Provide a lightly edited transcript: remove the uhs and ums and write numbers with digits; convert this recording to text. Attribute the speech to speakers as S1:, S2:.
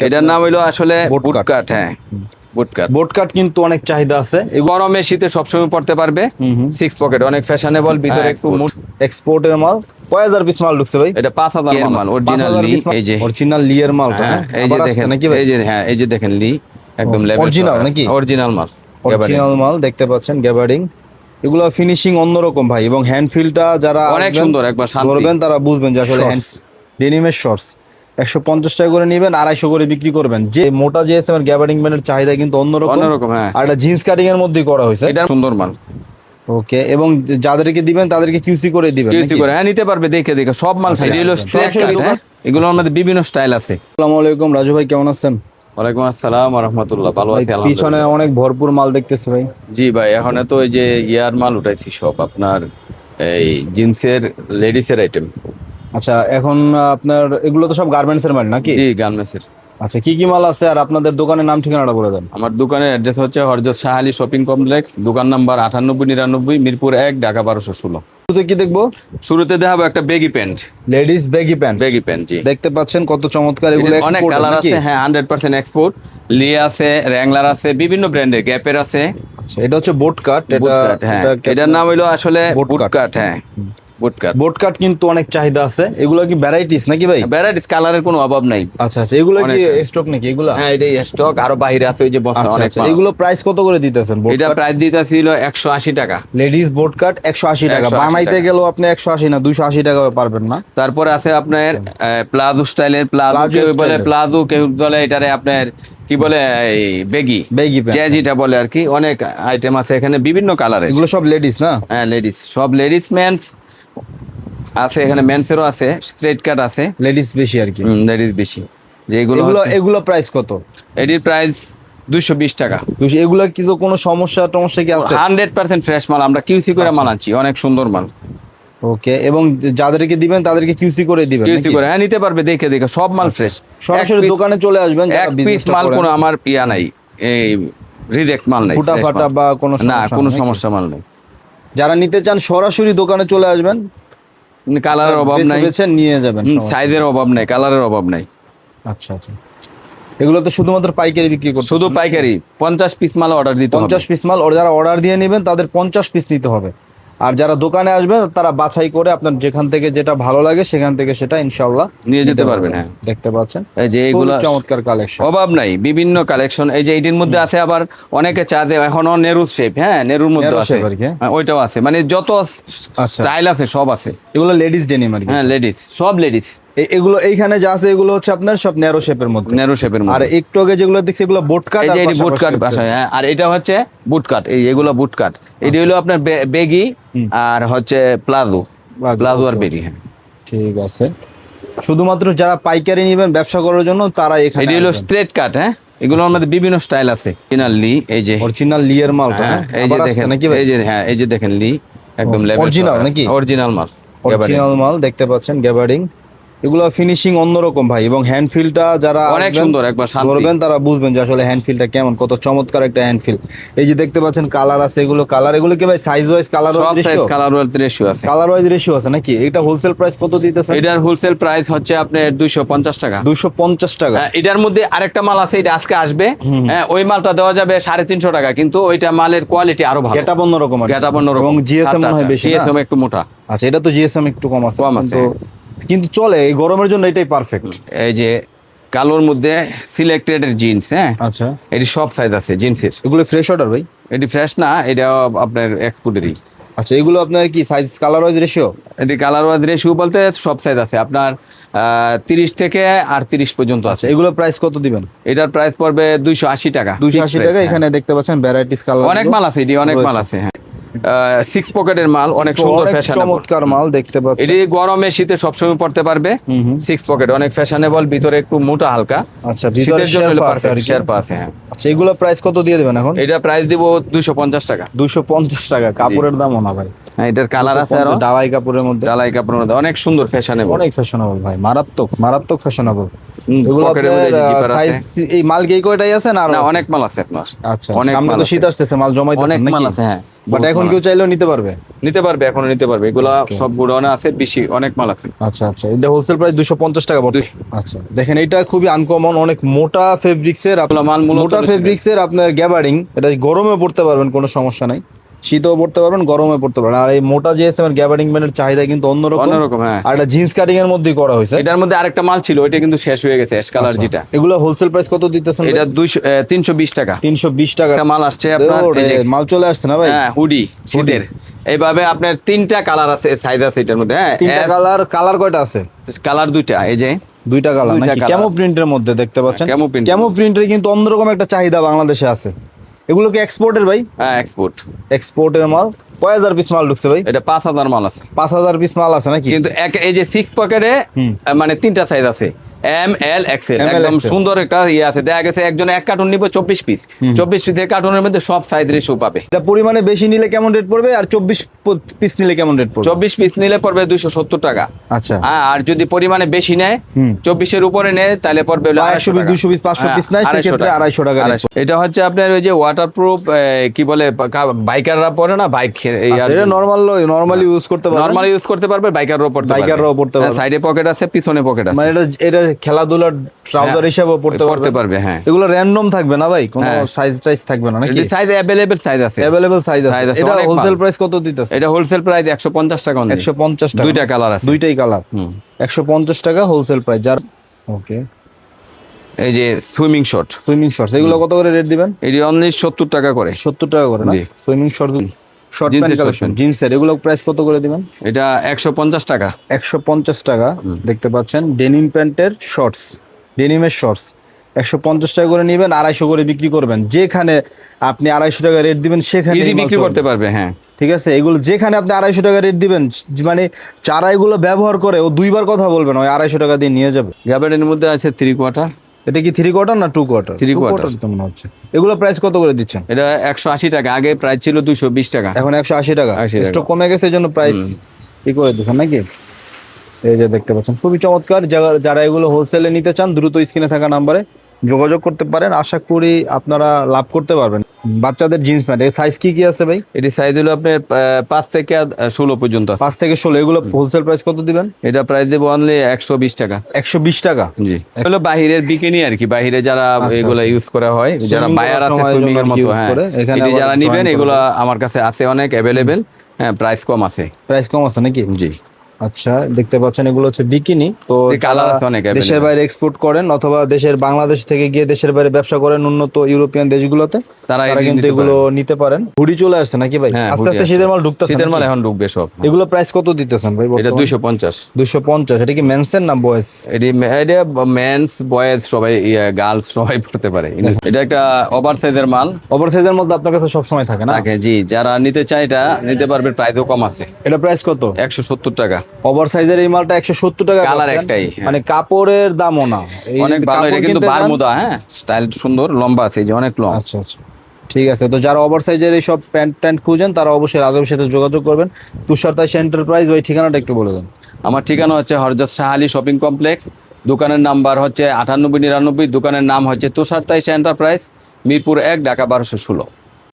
S1: এটার নাম হইলো আসলে বুটকাট। হ্যাঁ, বুটকাট।
S2: বুটকাট কিন্তু অনেক চাহিদা আছে।
S1: গরমে শীতে সবসময় পড়তে পারবে। 6 পকেট, অনেক ফ্যাশনেবল, ভিতরে একটু
S2: এক্সপোর্টের মাল। কয় হাজার পিস মাল ঢুকছে ভাই?
S1: এটা 5000 মাল, অরিজিনাল লি। এই যে
S2: অরিজিনাল লি এর মাল।
S1: হ্যাঁ, এই যে দেখেন
S2: নাকি ভাই?
S1: এই যে, হ্যাঁ, এই যে দেখেন লি, একদম লেভেল
S2: অরিজিনাল নাকি?
S1: অরিজিনাল মাল,
S2: অরিজিনাল মাল দেখতে পাচ্ছেন, গ্যাবার্ডিং। এগুলো ফিনিশিং অন্যরকম ভাই, এবং হ্যান্ড ফিলটা যারা
S1: অনেক সুন্দর, একবার শান্তি
S2: ধরবেন তারা বুঝবেন যে আসলে হ্যান্ড ডেনিমের শর্টস 150 টাকা করে নেবেন, 250 করে বিক্রি করবেন। যে মোটা জিএসএম এর গ্যাবার্ডিং ব্যান্ডের চাহিদা কিন্তু অন্যরকম।
S1: হ্যাঁ,
S2: আর এটা জিন্স কাটিং এর মধ্যেই করা হয়েছে।
S1: এটা সুন্দর মাল।
S2: ওকে, এবং যাদেরকে দিবেন তাদেরকে কিউসি করে দিবেন।
S1: কিউসি করে, হ্যাঁ, নিতে পারবে দেখে দেখে সব মাল। এগুলো স্ট্রেট কাট, হ্যাঁ, এগুলোর মধ্যে বিভিন্ন স্টাইল আছে।
S2: আসসালামু আলাইকুম রাজু ভাই, কেমন আছেন?
S1: ওয়ালাইকুম আসসালাম ওয়া রাহমাতুল্লাহ। ভালো আছি আলহামদুলিল্লাহ।
S2: পিছনে অনেক ভরপুর মাল দেখতেছি ভাই।
S1: জি ভাই, এখন তো এই যে ইয়ার মাল উঠাইছি সব, আপনার এই জিন্সের, লেডিসের আইটেম।
S2: আচ্ছা, এখন আপনার এগুলো তো সব গার্মেন্টস এর মাল নাকি?
S1: জি, গার্মেন্টসের।
S2: আচ্ছা, কি কি মাল আছে আর আপনাদের দোকানের নাম ঠিকানাটা বলে দেন।
S1: আমার দোকানের অ্যাড্রেস হচ্ছে হযরত শাহ আলী শপিং কমপ্লেক্স, দোকান নাম্বার 9899, মিরপুর 1, ঢাকা 1216।
S2: শুরুতে কি দেখবো?
S1: শুরুতে দেখাবো একটা baggy pant.
S2: Ladies baggy pant.
S1: Baggy pant, জি।
S2: দেখতে পাচ্ছেন কত চমৎকার এগুলো।
S1: অনেক কালার আছে, হ্যাঁ, 100% এক্সপোর্ট। লি আছে, র্যাংলার আছে, বিভিন্ন ব্র্যান্ডের, গ্যাপের আছে।
S2: আচ্ছা, এটা হচ্ছে বোট কাট।
S1: হ্যাঁ, এটার নাম হইলো আসলে বুটকাট। হ্যাঁ, বুটকাট।
S2: বোট কাট কিন্তু অনেক চাহিদা আছে। এগুলো কি ভ্যারাইটিস নাকি ভাই?
S1: ভ্যারাইটিস, কালারের কোনো অভাব নাই।
S2: আচ্ছা আচ্ছা, এগুলো কি স্টক নাকি এগুলো?
S1: হ্যাঁ, এটাই স্টক, আরো বাইরে আছে ওই যে বস্তা অনেক।
S2: এগুলো প্রাইস কত করে দিতেছেন?
S1: এটা প্রাইস দিতেছিল 180 টাকা।
S2: লেডিস বোট কাট 180 টাকা। বানাইতে গেলেও আপনি 180 না 280 টাকা পারবেন না।
S1: তারপরে আছে আপনার প্লাজো স্টাইলের, প্লাজো কেউ বলে, প্লাজো কেউ বলে, এটারে আপনার কি বলে, এই বেগি জ্যাজিটা বলে আর কি। অনেক আইটেম আছে এখানে, বিভিন্ন কালারের।
S2: এগুলো সব লেডিস না?
S1: হ্যাঁ, লেডিস, সব লেডিস। মেন্স আছে এখানে, মেন্সেরও আছে, স্ট্রেট কাট আছে।
S2: লেডিস বেশি আর কি।
S1: লেডিস বেশি। যেগুলো
S2: এগুলো প্রাইস কত?
S1: এটির প্রাইস 220 টাকা।
S2: এগুলো কি তো কোনো সমস্যা কি আছে?
S1: 100% ফ্রেশ মাল, আমরা কিউসি করে মাল আনছি, অনেক সুন্দর মাল।
S2: ওকে, এবং যাদেরকে দিবেন তাদেরকে কিউসি করে দিবেন।
S1: কিউসি করে, হ্যাঁ, নিতে পারবে দেখে দেখে সব মাল ফ্রেশ।
S2: সরাসরি দোকানে চলে আসবেন।
S1: এক পিস মাল কোনো আমার ইয়া নাই, এই রিজেক্ট মাল নাই,
S2: ফুটা বা কোনো
S1: না, কোনো সমস্যা মাল নাই।
S2: যারা নিতে চান সরাসরি দোকানে চলে আসবেন,
S1: কালারের অভাব নাই,
S2: নিয়ে যাবেন।
S1: সাইজের অভাব নাই, কালারের অভাব নাই।
S2: আচ্ছা আচ্ছা, এগুলো তো শুধুমাত্র পাইকারি বিক্রি করতে?
S1: শুধু পাইকারি। 50 পিস মাল অর্ডার দিতে হবে।
S2: 50 পিস মাল যারা অর্ডার দিয়ে নেবেন তাদের 50 পিস নিতে হবে। আর যারা দোকানে আসবেন তারা বাছাই করে আপনার যেখান থেকে যেটা ভালো লাগে সেখান থেকে সেটা ইনশাআল্লাহ
S1: নিয়ে যেতে পারবেন। হ্যাঁ,
S2: দেখতে পাচ্ছেন
S1: এই যে এইগুলো
S2: চমৎকার কালেকশন,
S1: অভাব নাই, বিভিন্ন কালেকশন। এই যে এটির মধ্যে আছে আবার অনেকে চা দেয় এখনো নেরু শেপ। হ্যাঁ, নেরুর মধ্যে আছে, ওইটাও আছে, মানে যত স্টাইল আছে সব আছে।
S2: এগুলো লেডিস ডেনিম আর কি?
S1: হ্যাঁ, লেডিস, সব লেডিস।
S2: এগুলো এইখানে যা আছে এগুলো হচ্ছে আপনার সব ন্যারো শেপের মধ্যে।
S1: ন্যারো শেপের মধ্যে।
S2: আর একটু আগে যেগুলো দেখছি এগুলো বুট কাট।
S1: এই যে এটি বুট কাট ভাষায়, হ্যাঁ। আর এটা হচ্ছে বুট কাট, এগুলো বুট কাট। এটি হলো আপনার বেগি আর হচ্ছে প্লাজো আর বেগি। হ্যাঁ,
S2: ঠিক আছে। শুধুমাত্র যারা পাইকারি নেবেন ব্যবসা করার জন্য তারা এখানে।
S1: এটি হলো স্ট্রেট কাট। হ্যাঁ, এগুলোর মধ্যে বিভিন্ন স্টাইল আছে। অরিজিনাল লি, এই যে
S2: অরিজিনাল লি এর মাল।
S1: হ্যাঁ, এই যে দেখেন নাকি, এই যে, হ্যাঁ, এই যে দেখেন লি, একদম লেভেল
S2: অরিজিনাল নাকি?
S1: অরিজিনাল মাল,
S2: অরিজিনাল মাল দেখতে পাচ্ছেন, গ্যাবার্ডিং। এগুলো ফিনিশিং অন্যরকম ভাই, এবং হ্যান্ড ফিলটা যারা
S1: অনেক সুন্দর, একবার শান্তি
S2: ধরবেন তারা বুঝবেন যে আসলে হ্যান্ড ফিলটা কেমন, কত চমৎকার একটা হ্যান্ড ফিল। এই যে দেখতে পাচ্ছেন কালার আছে, এগুলো কি ভাই size wise colour
S1: wise ratio আছে?
S2: কালার ওয়াইজ রেশিও আছে নাকি? এটা হোলসেল প্রাইস কত দিতেছেন?
S1: এটার হোলসেল প্রাইস হচ্ছে আপনার 250 টাকা।
S2: 250 টাকা।
S1: এটার মধ্যে আরেকটা মাল আছে, এটা আজকে আসবে। হ্যাঁ, ওই মালটা দেওয়া যাবে 350 টাকা, কিন্তু ওইটা মালের কোয়ালিটি আরো ভালো,
S2: গেটআপ অন্যরকম,
S1: এবং
S2: জিএসএম মনে হয় বেশি,
S1: জিএসএম একটু মোটা।
S2: আচ্ছা, এটা তো জিএসএম একটু কম আছে, কিন্তু চলে এই গরমের জন্য এটাই পারফেক্ট।
S1: এই যে কালোর মধ্যে সিলেক্টেড জিন্স। হ্যাঁ,
S2: আচ্ছা,
S1: এটি সব সাইজ আছে জিন্সের।
S2: এগুলো ফ্রেশ অর্ডার ভাই? এটি
S1: ফ্রেশ না, এটা আপনার এক্সপোর্টেরই।
S2: আচ্ছা, এগুলো আপনার কি সাইজ কালার ওয়াইজ রেশিও?
S1: এটি কালার ওয়াইজ রেশিও বলতে সব সাইজ আছে আপনার 30 থেকে 38 পর্যন্ত আছে।
S2: এগুলো প্রাইস কত দিবেন?
S1: এটার প্রাইস পড়বে 280 টাকা।
S2: 280 টাকা। এখানে দেখতে পাচ্ছেন ভ্যারাইটিস কালার,
S1: অনেক মাল আছে, এটি অনেক মাল আছে। হ্যাঁ, 6 পকেটের মাল, অনেক সুন্দর ফ্যাশনেবল,
S2: চমৎকার মাল দেখতে পাচ্ছেন।
S1: এটি গরমে শীতে সবসময় পড়তে পারবে। 6 পকেট, অনেক ফ্যাশনেবল, ভিতরে একটু মোটা হালকা।
S2: আচ্ছা, ভিতরে
S1: শেরপা আছে। হ্যাঁ,
S2: আচ্ছা, এগুলো প্রাইস কত দিয়ে দিবেন এখন?
S1: এটা প্রাইস দিব 250 টাকা।
S2: 250 টাকা, কাপড়ের দামও না ভাই।
S1: হ্যাঁ, এটার কালার আছে আরো,
S2: ডালাই কাপড়ের মধ্যে,
S1: ডালাই কাপড়ের মধ্যে অনেক সুন্দর ফ্যাশনেবল,
S2: অনেক ফ্যাশনেবল ভাই, মারাত্মক মারাত্মক ফ্যাশনেবল। এগুলো
S1: পকেটের মধ্যে এই যে zipper আছে।
S2: সাইজ এই মাল কি এই কয়টাই আছে না আরো
S1: না,
S2: আছে?
S1: অনেক মাল আছে আপনার।
S2: আচ্ছা,
S1: অনেক
S2: সামনে
S1: মাল
S2: তো
S1: আছে।
S2: শীত আসতেছে, মাল জমাইতেছেন
S1: অনেক মাল
S2: নাকি?
S1: আছে, হ্যাঁ।
S2: বাট
S1: বহুত
S2: এখন
S1: মাল
S2: কেউ
S1: আছে।
S2: চাইলেও নিতে পারবে?
S1: নিতে পারবে, এখনো নিতে পারবে, এগুলা সব গুডাউনে আছে, বেশি অনেক মাল আছে।
S2: আচ্ছা আচ্ছা, এটা হোলসেল প্রাইস 250 টাকা পড়বে। আচ্ছা, দেখেন এটা খুবই আনকমন, অনেক মোটা ফেব্রিক্সের,
S1: এগুলো মাল মূলত
S2: মোটা
S1: বেশি
S2: ফেব্রিক্সের আপনার গ্যাবার্ডিং, এটা গরমে পড়তে পারবেন, কোনো সমস্যা নাই, শীতেও পড়তে পারবেন, গরমে পড়তে পারবেন। আর এই মোটা জিএসএম এর গ্যাবার্ডিং ব্যান্ডের চাহিদা কিন্তু অন্যরকম,
S1: অন্যরকম, হ্যাঁ।
S2: আর এটা জিন্স কাটিং এর মধ্যেই করা হয়েছে।
S1: এটার মধ্যে আরেকটা মাল ছিল, ওইটা কিন্তু শেষ হয়ে গেছে, অ্যাশ কালার যেটা।
S2: এগুলো হোলসেল প্রাইস কত দিতেছেন?
S1: এটা 320 টাকা।
S2: 320 টাকা
S1: একটা মাল আসছে আপনার, এই যে
S2: মাল চলে আসছে না ভাই?
S1: হ্যাঁ, হুডি শীতের। এইভাবে আপনার 3টা কালার আছে, সাইজ আছে এটার মধ্যে, হ্যাঁ।
S2: 3টা কালার, কালার কয়টা আছে?
S1: কালার 2টা, এই যে
S2: 2টা কালার
S1: 2টা
S2: নাকি?
S1: colour।
S2: ক্যামো প্রিন্টের মধ্যে দেখতে পাচ্ছেন,
S1: camo print।
S2: ক্যামো প্রিন্টের কিন্তু অন্যরকম একটা চাহিদা বাংলাদেশে আছে। এগুলো কি এক্সপোর্টের ভাই?
S1: হ্যাঁ, এক্সপোর্ট।
S2: এক্সপোর্টের মাল। কয় হাজার পিস মাল ঢুকছে ভাই?
S1: এটা 5000 মাল আছে,
S2: 5000 পিস মাল আছে নাকি?
S1: কিন্তু এই যে 6 পকেটে মানে 3টা সাইজ আছে, এম এল এক্সেল,
S2: ML,
S1: একদম
S2: XL।
S1: সুন্দর একটা ইয়ে আছে। দেখা গেছে একজন এক কার্টুন নিবে 24 পিস, 24 পিসের কার্টুনের মধ্যে সব সাইজ রেশিও পাবে।
S2: এটা পরিমাণে বেশি নিলে কেমন রেট পড়বে, আর 24 পিস নিলে কেমন রেট পড়বে?
S1: 24 পিস নিলে পড়বে 270 টাকা।
S2: আচ্ছা,
S1: হ্যাঁ, আর যদি পরিমাণে বেশি নেয়, 24 এর উপরে নেয়, তাহলে পড়বে হলো
S2: 100 পিস, 200 পিস, 500 পিস নেয়, সেক্ষেত্রে 250 টাকা rate।
S1: এটা হচ্ছে আপনার ওই যে ওয়াটারপ্রুফ, কি বলে, বাইকাররা পড়ে না, বাইক,
S2: আচ্ছা, এটা নরমালি ইউজ করতে পারবে,
S1: নরমালি ইউজ করতে পারবে, বাইকাররাও পড়তে পারবে।
S2: বাইকাররাও পড়তে পারবে।
S1: সাইডে পকেট আছে, পিছনে পকেট আছে,
S2: মানে এটা খেলাধুলার ট্রাউজার হিসেবেও পড়তে
S1: পারবে, হ্যাঁ।
S2: এগুলো র্যান্ডম থাকবে না ভাই, কোনো
S1: হ্যাঁ।
S2: সাইজ টাইজ থাকবে না নাকি?
S1: সাইজ अवेलेबल সাইজ আছে,
S2: अवेलेबल সাইজ আছে।
S1: Size আছে,
S2: এটা
S1: অনেক
S2: হোলসেল
S1: মাল।
S2: প্রাইস কত দিতেছে?
S1: এটা হোলসেল প্রাইস 150 টাকা only।
S2: 150 টাকা।
S1: 2টা কালার আছে,
S2: দুইটাই কালার। 150 টাকা হোলসেল প্রাইস। যার ওকে,
S1: এই যে সুইমিং শর্ট,
S2: সুইমিং শর্টস, এগুলো কত করে রেট দিবেন?
S1: এটি অনলি 70 টাকা করে।
S2: 70 টাকা করে না?
S1: জি।
S2: Swimming shorts, short
S1: Jeans
S2: pant
S1: এর
S2: কালেকশন,
S1: short
S2: জিন্সের, এগুলো প্রাইস কত করে দিবেন?
S1: এটা 150 টাকা।
S2: 150 টাকা। দেখতে পাচ্ছেন ডেনিম প্যান্টের শর্টস, ডেনিমের শর্টস 150 টাকা করে নেবেন, 250 করে বিক্রি করবেন। যেখানে আপনি 250 টাকা রেট দিবেন সেখানে
S1: ইজি বিক্রি করতে পারবে, হ্যাঁ।
S2: ঠিক আছে, এগুলো যেখানে আপনি 250 টাকা রেট দিবেন, মানে যারা এগুলো ব্যবহার করে ও দুইবার কথা বলবেন, ওই 250 টাকা দিয়ে নিয়ে যাবে।
S1: গ্যাবার্ডেনের মধ্যে আছে 3 কোয়ার্টার।
S2: এটা কি 3 কোয়ার্টার না 2 কোয়ার্টার?
S1: 3 কোয়ার্টার
S2: তো মনে হচ্ছে। এগুলো প্রাইস কত করে দিচ্ছেন?
S1: এটা 180 টাকা, আগে প্রাইস ছিল 220 টাকা,
S2: এখন 180 টাকা।
S1: 80 টাকা।
S2: স্টক কমে গেছে, এই জন্য প্রাইস করে দিচ্ছেন নাকি? এই যে দেখতে পাচ্ছেন, খুবই চমৎকার। যারা এগুলো হোলসেলে নিতে চান, দ্রুত স্ক্রিনে থাকা নাম্বারে যোগাযোগ করতে পারেন। আশা করি আপনারা লাভ করতে পারবেন। বাচ্চাদের জিন্স প্যান্ট, এর সাইজ কি আছে ভাই?
S1: এটি সাইজ হলো আপনার 5 থেকে 16 পর্যন্ত আছে।
S2: 5 থেকে 16। এগুলো হোলসেল প্রাইস কত দিবেন?
S1: এটা প্রাইস দেবো অনলি 120 টাকা।
S2: 120 টাকা।
S1: জি, হলো বাহিরের বিকিনি আর কি, বাহিরে যারা এগুলো ইউজ করা হয়, যারা
S2: Swimming
S1: বায়ার
S2: করার
S1: আছে
S2: সময়
S1: সুইমিং এর
S2: জন্য
S1: মতো,
S2: use
S1: হ্যাঁ।
S2: করে। এখানে
S1: এটি
S2: আবার
S1: যারা
S2: join
S1: নিবেন,
S2: করে
S1: এগুলো আমার কাছে আছে অনেক अवेलेबल, হ্যাঁ, প্রাইস কম আছে।
S2: প্রাইস কম আছে নাকি?
S1: জি।
S2: আচ্ছা, দেখতে পাচ্ছেন এগুলো হচ্ছে বিকিনি। তো
S1: কালার আছে অনেক available।
S2: দেশের বাইরে এক্সপোর্ট করেন অথবা বাংলাদেশ থেকে গিয়ে দেশের বাইরে ব্যবসা করেন উন্নত ইউরোপিয়ান দেশগুলোতে,
S1: তারা
S2: কিন্তু এগুলো নিতে পারেন। হুডি চলে আসছে নাকি ভাই?
S1: হ্যাঁ,
S2: আস্তে আস্তে শীতের মাল ঢুকতেছে।
S1: শীতের মাল এখন ঢুকবে সব।
S2: এগুলো প্রাইস কত দিতেছেন ভাই?
S1: এটা 250।
S2: 250। এটা কি মেনসের না বয়েজ?
S1: এটা মেন্স, বয়েজ সবাই, গার্লস সবাই পড়তে পারে। এটা একটা ওভার সাইজের মাল।
S2: ওভার সাইজের মধ্যে আপনার কাছে সব সময় থাকে না?
S1: থাকে, জি। যারা নিতে চায় এটা নিতে পারবে, প্রাইসও কম আছে।
S2: এটা প্রাইস কত?
S1: 170 টাকা।
S2: ওভার সাইজের এই মালটা 170 টাকা।
S1: কালার
S2: পাচ্ছেন।
S1: একটাই, হ্যাঁ।
S2: মানে কাপড়ের দামও না,
S1: অনেক ভালো। এটা কিন্তু বারমুদা, হ্যাঁ, স্টাইল সুন্দর, লম্বা আছে, এই যে অনেক লং।
S2: আচ্ছা আচ্ছা, ঠিক আছে। তো যারা ওভার সাইজের এই সব প্যান্ট খুঁজেন, তারা অবশ্যই রাজবের সাথে যোগাযোগ করবেন। তুষার তাইশ এন্টারপ্রাইজ, ওই ঠিকানাটা একটু বলে দেন।
S1: আমার ঠিকানা হচ্ছে হযরত শাহ আলী শপিং কমপ্লেক্স, দোকানের নাম্বার হচ্ছে 9899, দোকানের নাম হচ্ছে তুষার তাইশ এন্টারপ্রাইজ, মিরপুর 1, ঢাকা 1216।